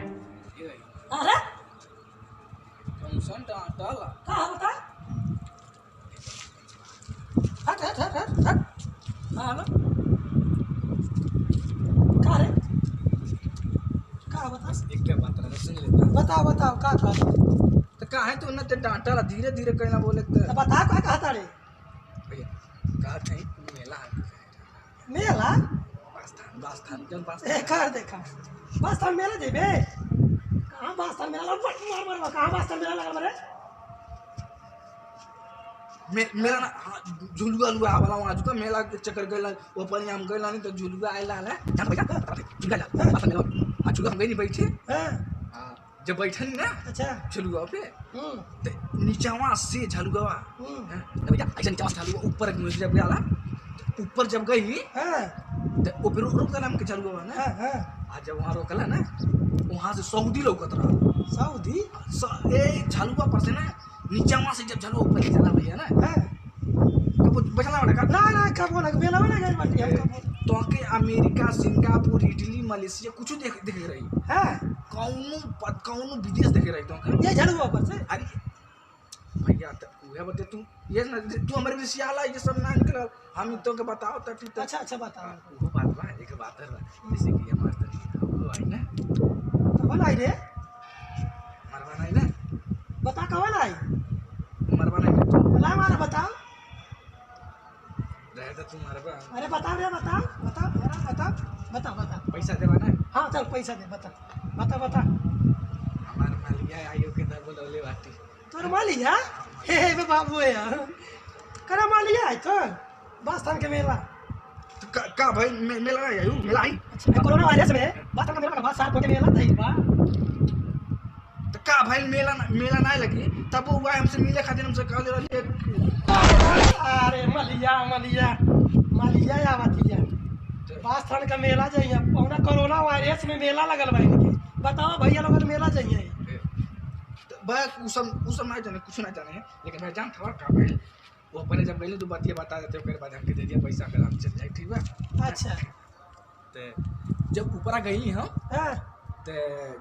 अरे कौन डाला कहाँ बता हट हट हट हट हट हाँ ना कहाँ रे कहाँ बता एक बात रहा सुन लेता बताओ बताओ कहाँ कहाँ तो का है तो न ते डांटा धीरे धीरे कहना बोले तो बता कहाँ कहाँ तारे भैया कहा था मेला मेला बास्थान जन कर देखा बास्थान मेला जेबे कहाँ बास्थान मेला लग मार मार कहाँ बास्थान मेला लगा मरे मेला ना झुलुआ लुआ वाला वहां जुका मेला के चक्कर गइला ऊपर हम गइला नहीं तो झुलुआ आइला है जा भैया झुलुआ ला बास्थान मेला आ झुलुआ हम गई नहीं बैठे हां जब बैठन ना अच्छा झुलुआ पे नीचेवा से झुलुआ भैया ऐसा नीचे झुलुआ ऊपर जब गया ऊपर जब गई हां तो ऊपर रोकला हम के झुलुआ ना हां आज जब वहां रोकला ना वहां से सऊदी लौकत रहा सऊदी ए झलुआ पर से ना नीचेवा से जब झलुआ ऊपर चला भैया ना हां कब बचला बड़ा का ना कब लग मेला ना गई बाटी हम कब तो के अमेरिका सिंगापुर इटली मलेशिया कुछ देख रही हां कौनो विदेश देख रही तो ये झलुआ पर से अरे भैया तो उहे बते तू ये ना तू हमरे भी सियाला ये सब ना निकल हम तो के बताओ तो ठीक अच्छा अच्छा बताओ वो बात बा एक बात है जैसे कि हमार तरीके वो आई ना कब आई रे मरवा नहीं ना बता कब आई मरवा नहीं तो ला मार बताओ रहे तो तुम मरवा अरे बताओ रे बताओ बताओ बताओ बताओ बताओ पैसा देवा ना हाँ चल पैसा दे बता बता बता हमार मालिया आयो के दर बोलले बाटी तोर मालिया हे बे बाबू है यार करा मालिया है तो बास्थान के मेला तो का भाई मेला आयो मेला आई अच्छा कोरोना वायरस में बास्थान का मेला का बाद साल के मेला नहीं बा तो का भाई मेला नहीं लगी तब वो हमसे मिले खातिर हमसे कह दे अरे मालिया मालिया मालिया या बातिया बास्थान का मेला जाइए पौना कोरोना वायरस में मेला लगल भाई बताओ भैया लोग मेला जाइए बस उस सब नहीं जाने कुछ नहीं जाने लेकिन मैं जान था का भाई वो अपने जब गई तो बातिया बता देते हो फिर बाद हमके दे दिया पैसा फिर हम चल जाए ठीक बा अच्छा तो जब ऊपर गई हम हाँ तो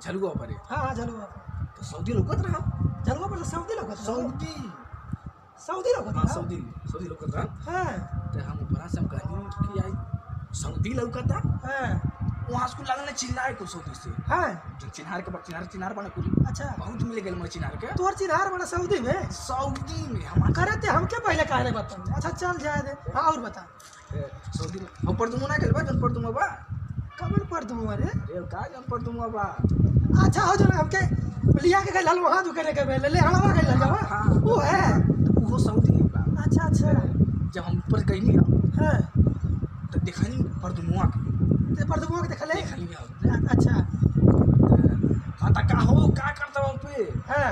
झलुआ पर हाँ झलुआ तो सऊदी लोकत रहा झलुआ पर सऊदी लोग सऊदी सऊदी लोग हाँ सऊदी लोकत रहा हाँ तो हम ऊपर से हम कहनी कि आई सऊदी लौकता हाँ वहाँ स्कूल लगल चिल्लाए को सऊदी से हाँ जो चिन्हार बना कुल अच्छा बहुत मिल गए चिन्हार के तोर चिन्हार बड़ा सऊदी में हम करे थे हमके पहले काहे नहीं बता अच्छा चल जाए दे हाँ और बता सऊदी में हम पर तुम ना गए बा जन पर तुम बा कबर पर तुम अरे अरे का जन पर तुम बा अच्छा हो जो हमके लिया के गल वहां दुकाने के ले हवा गइल जावा हाँ वो है वो सऊदी बा अच्छा अच्छा जब हम ऊपर गई नहीं हां तो देखनी पर तुम ते पर तुम के देखले देखनी अच्छा हाँ तो का हो का करता हो पे हां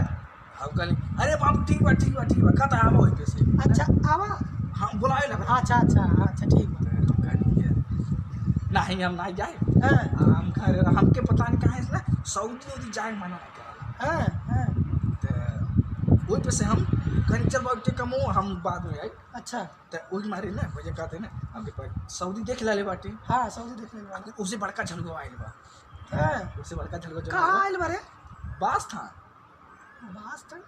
हम कहली अरे बाप ठीक बा कहता है आवा पे से अच्छा आवा हाँ बुलाए लगा अच्छा ठीक बा नहीं हम नहीं जाए हां हम घर हमके पता नहीं कहाँ है ना सऊदी जाए मना नहीं करा हां तो वही पे से हम कहीं चल बाटे कमो हम बाद में आई अच्छा तो वही मारे ना वजह कहते ना हमके पास सऊदी देख ले बाटी हाँ सऊदी देख ले उससे बड़का झलगो आइल बा हां उससे बड़का झलगो कहाँ आइल बारे बास था बास्थान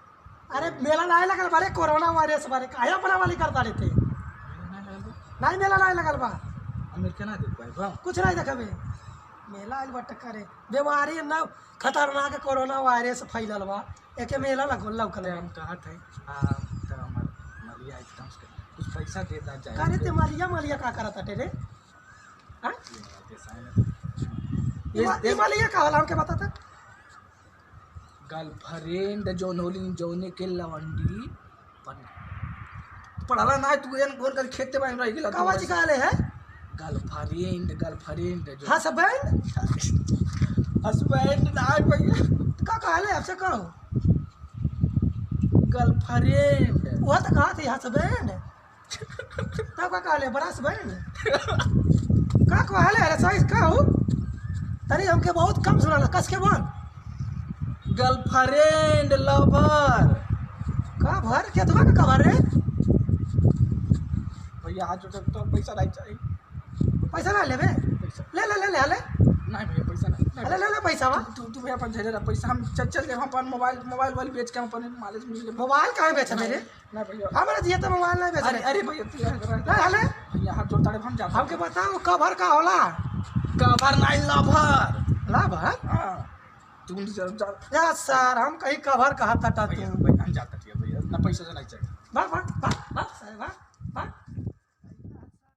अरे मेला नहीं लगल बारे कोरोना वायरस बारे काहे अपना वाली करता रहते नहीं मेला नहीं लगल बा अमेरिका ना देख पाए कुछ नहीं देखबे मेला आइल बा टक्करे बीमारी न खतरनाक कोरोना वायरस फैलल बा एके मेला लगल लौकल हम कहा थे तो हमार मलिया एकदम से कुछ पैसा दे दा जाए करे ते मालिया का करत हटे रे हां ये मालिया का होला हमके बता त गर्लफ्रेंड जो नोली जोने के लवंडी पढ़ाला ना तू एन गोर कर खेते में रह गेला कावा चिकाले है गर्लफ्रेंड जो हस्बैंड हस्बैंड ना भैया का कहले आपसे कहो गर्लफ्रेंड वो तो कहा थी हस्बैंड तब का कहले बड़ा हस्बैंड का कहले अरे सही कहो अरे हमके बहुत कम सुनाला, कस के बोल। Girlfriend lover. का भर केतना का कवर रे? भैया हाथ जोड़ तो पैसा नहीं चाहिए। पैसा ना लेबे? पैसा ले ले ले ले ले नहीं भैया, पैसा नहीं। ले ले ले पैसा वा। तू भैया अपन झेले रहा पैसा, हम चल के हम अपन मोबाइल वाली बेच के हम अपन मालिक मिल के। मोबाइल काहे बेचे मेरे? नहीं भैया, हमारे दिए तो मोबाइल नहीं बेचे। अरे भैया तू ले ले भैया हाथ जोड़ता हम जाते। हमके बताओ कवर का होला? कवर नहीं लवर। ला भर हाँ तुम जा या सर हम कहीं कवर कहा था भैया, हम जाते भैया, ना पैसा से नहीं चाहिए। बा